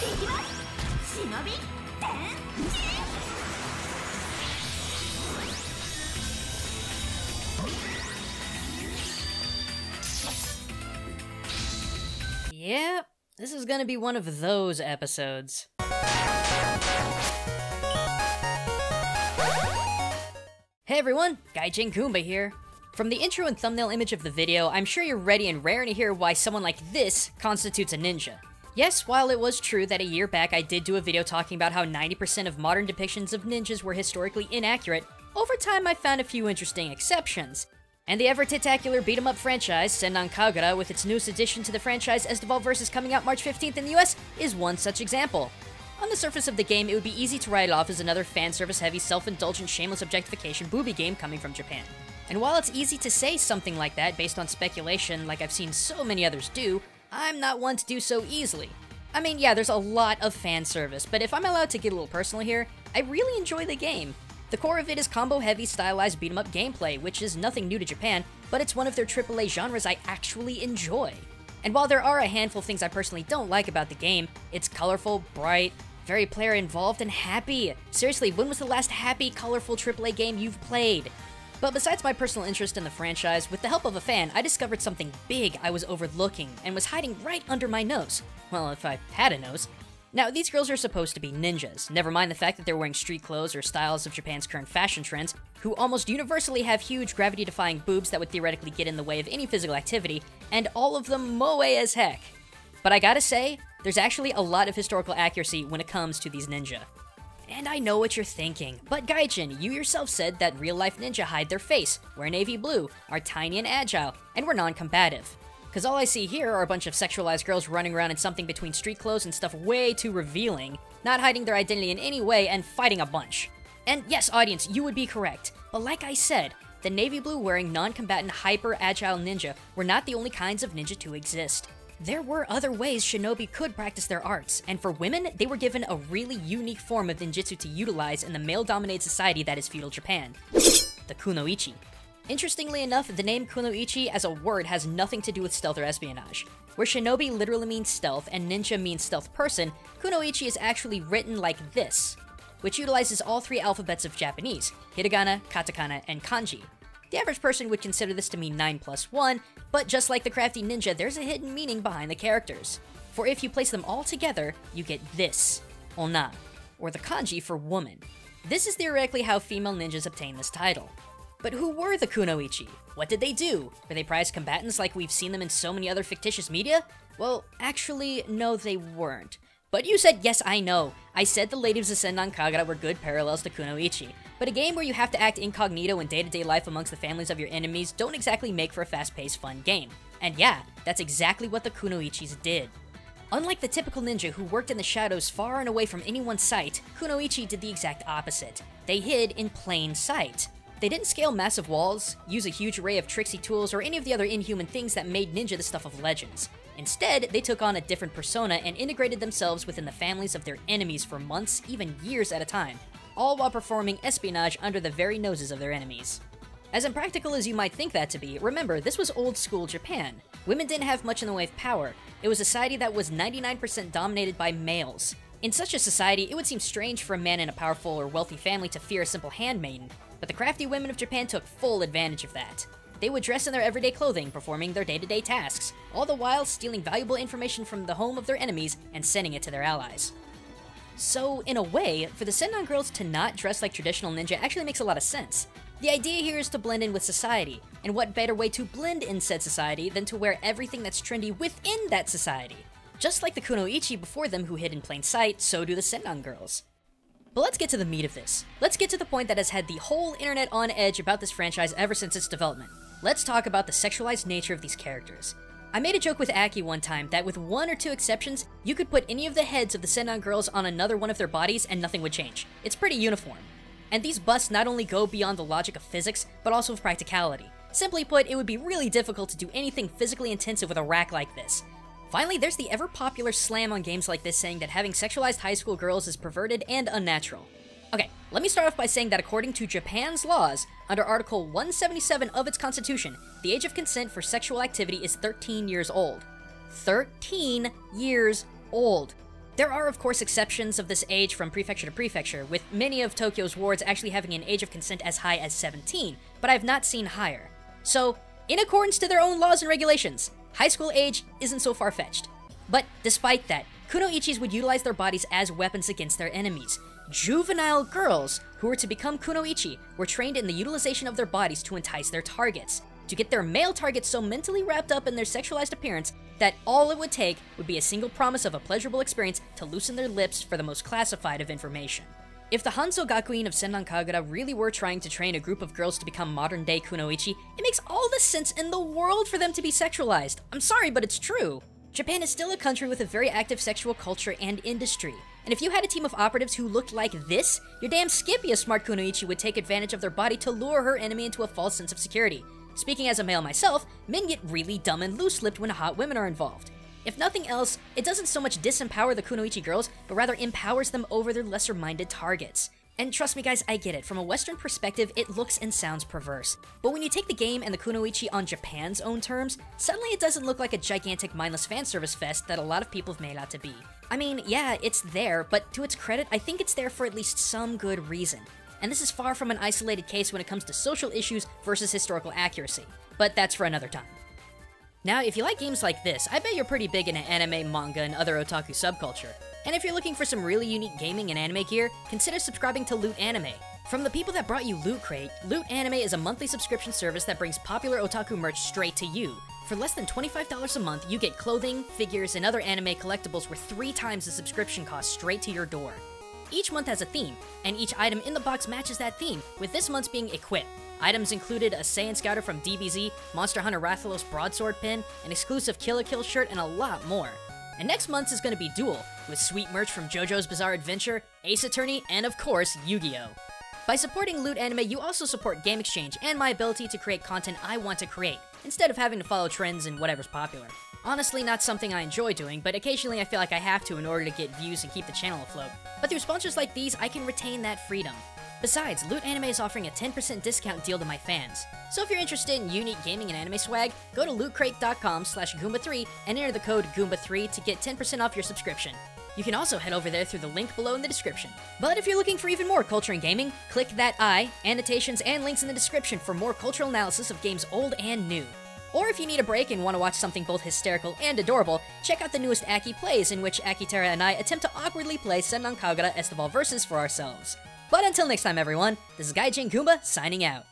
Shinobi, Yeah, this is gonna be one of those episodes. Hey everyone, Gaijin Goomba here. From the intro and thumbnail image of the video, I'm sure you're ready and raring to hear why someone like this constitutes a ninja. Yes, while it was true that a year back I did do a video talking about how 90% of modern depictions of ninjas were historically inaccurate, over time I found a few interesting exceptions. And the ever-titacular beat-em-up franchise, Senran Kagura, with its newest addition to the franchise, Estival vs. coming out March 15th in the US, is one such example. On the surface of the game, it would be easy to write it off as another fanservice-heavy, self-indulgent, shameless objectification booby game coming from Japan. And while it's easy to say something like that based on speculation like I've seen so many others do, I'm not one to do so easily. I mean, yeah, there's a lot of fan service, but if I'm allowed to get a little personal here, I really enjoy the game. The core of it is combo-heavy, stylized beat-em-up gameplay, which is nothing new to Japan, but it's one of their AAA genres I actually enjoy. And while there are a handful of things I personally don't like about the game, it's colorful, bright, very player-involved, and happy. Seriously, when was the last happy, colorful AAA game you've played? But besides my personal interest in the franchise, with the help of a fan, I discovered something big I was overlooking and was hiding right under my nose. Well, if I had a nose. Now, these girls are supposed to be ninjas, never mind the fact that they're wearing street clothes or styles of Japan's current fashion trends, who almost universally have huge gravity-defying boobs that would theoretically get in the way of any physical activity, and all of them moe as heck. But I gotta say, there's actually a lot of historical accuracy when it comes to these ninja. And I know what you're thinking, but Gaijin, you yourself said that real-life ninja hide their face, wear navy blue, are tiny and agile, and were non-combative. Cause all I see here are a bunch of sexualized girls running around in something between street clothes and stuff way too revealing, not hiding their identity in any way, and fighting a bunch. And yes, audience, you would be correct, but like I said, the navy blue wearing non-combatant hyper-agile ninja were not the only kinds of ninja to exist. There were other ways shinobi could practice their arts, and for women, they were given a really unique form of ninjutsu to utilize in the male-dominated society that is feudal Japan. The kunoichi. Interestingly enough, the name kunoichi as a word has nothing to do with stealth or espionage. Where shinobi literally means stealth and ninja means stealth person, kunoichi is actually written like this, which utilizes all three alphabets of Japanese, hiragana, katakana, and kanji. The average person would consider this to mean 9 plus 1, but just like the crafty ninja, there's a hidden meaning behind the characters. For if you place them all together, you get this, onna, or the kanji for woman. This is theoretically how female ninjas obtain this title. But who were the kunoichi? What did they do? Were they prized combatants like we've seen them in so many other fictitious media? Well, actually, no they weren't. But you said, yes, I know. I said the ladies of Senran Kagura were good parallels to kunoichi. But a game where you have to act incognito in day-to-day life amongst the families of your enemies don't exactly make for a fast-paced, fun game. And yeah, that's exactly what the kunoichis did. Unlike the typical ninja who worked in the shadows far and away from anyone's sight, kunoichi did the exact opposite. They hid in plain sight. They didn't scale massive walls, use a huge array of tricksy tools, or any of the other inhuman things that made ninja the stuff of legends. Instead, they took on a different persona and integrated themselves within the families of their enemies for months, even years at a time, all while performing espionage under the very noses of their enemies. As impractical as you might think that to be, remember, this was old-school Japan. Women didn't have much in the way of power. It was a society that was 99% dominated by males. In such a society, it would seem strange for a man in a powerful or wealthy family to fear a simple handmaiden, but the crafty women of Japan took full advantage of that. They would dress in their everyday clothing, performing their day-to-day tasks, all the while stealing valuable information from the home of their enemies and sending it to their allies. So, in a way, for the Senran girls to not dress like traditional ninja actually makes a lot of sense. The idea here is to blend in with society, and what better way to blend in said society than to wear everything that's trendy within that society? Just like the kunoichi before them who hid in plain sight, so do the Senran girls. But let's get to the meat of this. Let's get to the point that has had the whole internet on edge about this franchise ever since its development. Let's talk about the sexualized nature of these characters. I made a joke with Aki one time that with one or two exceptions, you could put any of the heads of the Senran girls on another one of their bodies and nothing would change. It's pretty uniform. And these busts not only go beyond the logic of physics, but also of practicality. Simply put, it would be really difficult to do anything physically intensive with a rack like this. Finally, there's the ever-popular slam on games like this saying that having sexualized high school girls is perverted and unnatural. Okay, let me start off by saying that according to Japan's laws, under Article 177 of its constitution, the age of consent for sexual activity is 13 years old. 13 years old! There are of course exceptions of this age from prefecture to prefecture, with many of Tokyo's wards actually having an age of consent as high as 17, but I've not seen higher. So, in accordance to their own laws and regulations, high school age isn't so far-fetched. But despite that, kunoichis would utilize their bodies as weapons against their enemies. Juvenile girls who were to become kunoichi were trained in the utilization of their bodies to entice their targets, to get their male targets so mentally wrapped up in their sexualized appearance that all it would take would be a single promise of a pleasurable experience to loosen their lips for the most classified of information. If the Hanzo Gakuin of Senran Kagura really were trying to train a group of girls to become modern-day kunoichi, it makes all the sense in the world for them to be sexualized. I'm sorry, but it's true. Japan is still a country with a very active sexual culture and industry, and if you had a team of operatives who looked like this, your damn Skippy, a smart kunoichi, would take advantage of their body to lure her enemy into a false sense of security. Speaking as a male myself, men get really dumb and loose-lipped when hot women are involved. If nothing else, it doesn't so much disempower the kunoichi girls, but rather empowers them over their lesser-minded targets. And trust me guys, I get it, from a Western perspective, it looks and sounds perverse. But when you take the game and the kunoichi on Japan's own terms, suddenly it doesn't look like a gigantic mindless fanservice fest that a lot of people have made out to be. I mean, yeah, it's there, but to its credit, I think it's there for at least some good reason. And this is far from an isolated case when it comes to social issues versus historical accuracy. But that's for another time. Now, if you like games like this, I bet you're pretty big into anime, manga, and other otaku subculture. And if you're looking for some really unique gaming and anime gear, consider subscribing to Loot Anime. From the people that brought you Loot Crate, Loot Anime is a monthly subscription service that brings popular otaku merch straight to you. For less than $25 a month, you get clothing, figures, and other anime collectibles worth 3 times the subscription cost straight to your door. Each month has a theme, and each item in the box matches that theme, with this month's being Equip. Items included a Saiyan Scouter from DBZ, Monster Hunter Rathalos broadsword pin, an exclusive Kill la Kill shirt, and a lot more. And next month's is going to be Duel, with sweet merch from JoJo's Bizarre Adventure, Ace Attorney, and of course, Yu-Gi-Oh! By supporting Loot Anime, you also support Game Exchange and my ability to create content I want to create, instead of having to follow trends and whatever's popular. Honestly, not something I enjoy doing, but occasionally I feel like I have to in order to get views and keep the channel afloat. But through sponsors like these, I can retain that freedom. Besides, Loot Anime is offering a 10% discount deal to my fans. So if you're interested in unique gaming and anime swag, go to lootcrate.com/Goomba3 and enter the code Goomba3 to get 10% off your subscription. You can also head over there through the link below in the description. But if you're looking for even more culture and gaming, click that I, annotations, and links in the description for more cultural analysis of games old and new. Or if you need a break and want to watch something both hysterical and adorable, check out the newest Aki Plays, in which Akitera and I attempt to awkwardly play Senran Kagura Estival Versus for ourselves. But until next time everyone, this is Gaijin Goomba signing out.